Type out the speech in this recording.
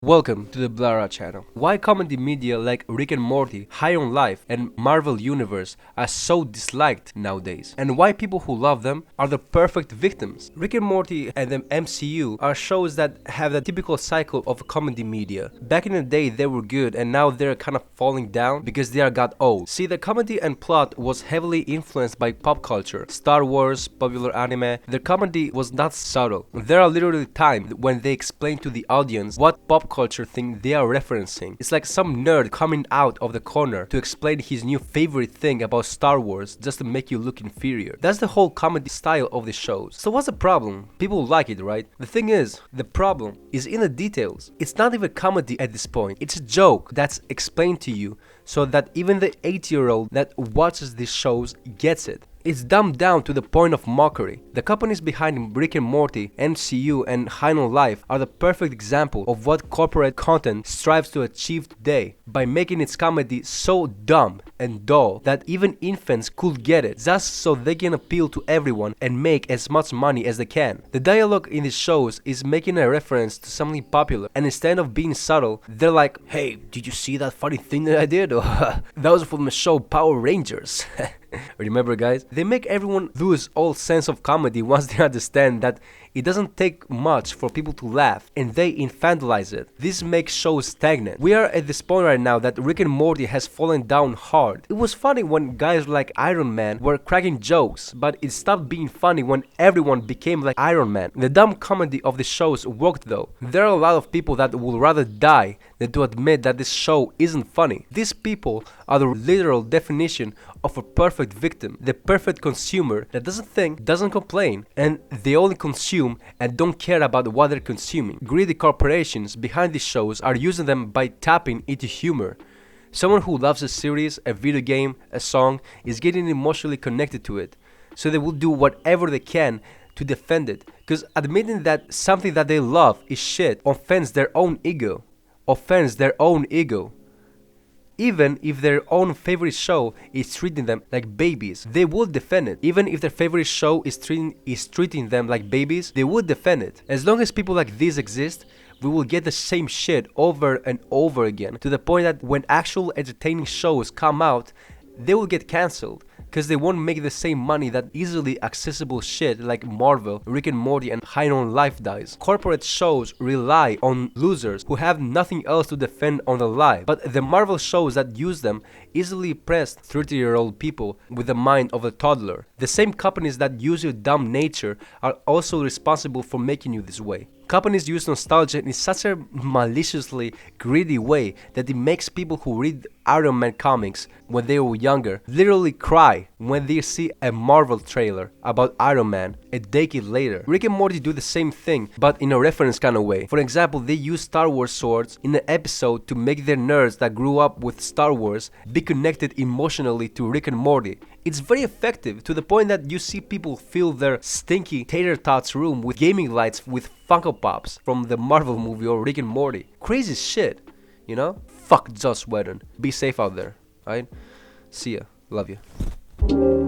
Welcome to the Blara channel. Why comedy media like Rick and Morty, High on Life and Marvel Universe are so disliked nowadays, and why people who love them are the perfect victims. Rick and Morty and the MCU are shows that have the typical cycle of comedy media. Back in the day they were good, and now they're kind of falling down because they are got old. See, the comedy and plot was heavily influenced by pop culture, Star Wars, popular anime. Their comedy was not subtle. There are literally times when they explain to the audience what pop culture thing they are referencing. It's like some nerd coming out of the corner to explain his new favorite thing about Star Wars just to make you look inferior. That's the whole comedy style of the shows. So what's the problem? People like it, right? The thing is, the problem is in the details. It's not even comedy at this point. It's a joke that's explained to you so that even the 8-year-old that watches these shows gets it. It's dumbed down to the point of mockery. The companies behind Rick and Morty, MCU and High on Life are the perfect example of what corporate content strives to achieve today by making its comedy so dumb and dull that even infants could get it, just so they can appeal to everyone and make as much money as they can. The dialogue in these shows is making a reference to something popular, and instead of being subtle, they're like, "Hey, did you see that funny thing that I did? That was from the show Power Rangers." Remember, guys? They make everyone lose all sense of comedy once they understand that it doesn't take much for people to laugh, and they infantilize it. This makes shows stagnant. We are at this point right now that Rick and Morty has fallen down hard. It was funny when guys like Iron Man were cracking jokes, but it stopped being funny when everyone became like Iron Man. The dumb comedy of the shows worked though. There are a lot of people that would rather die than to admit that this show isn't funny. These people are the literal definition of a perfect victim, the perfect consumer that doesn't think, doesn't complain, and they only consume and don't care about what they're consuming. Greedy corporations behind these shows are using them by tapping into humor. Someone who loves a series, a video game, a song is getting emotionally connected to it, so they will do whatever they can to defend it, because admitting that something that they love is shit offends their own ego. Even if their own favorite show is treating them like babies, they will defend it. Even if their favorite show is treating them like babies, they will defend it. As long as people like this exist, we will get the same shit over and over again, to the point that when actual entertaining shows come out, they will get cancelled, because they won't make the same money that easily accessible shit like Marvel, Rick and Morty and High on Life does. Corporate shows rely on losers who have nothing else to defend on the lie, but the Marvel shows that use them easily impress 30-year-old people with the mind of a toddler. The same companies that use your dumb nature are also responsible for making you this way. Companies use nostalgia in such a maliciously greedy way that it makes people who read Iron Man comics when they were younger literally cry when they see a Marvel trailer about Iron Man a decade later. Rick and Morty do the same thing, but in a reference kind of way. For example, they use Star Wars swords in an episode to make their nerds that grew up with Star Wars be connected emotionally to Rick and Morty. It's very effective, to the point that you see people fill their stinky tater tots room with gaming lights with Funko Pops from the Marvel movie or Rick and Morty. Crazy shit, you know? Fuck Joss Whedon. Be safe out there, alright? See ya. Love you.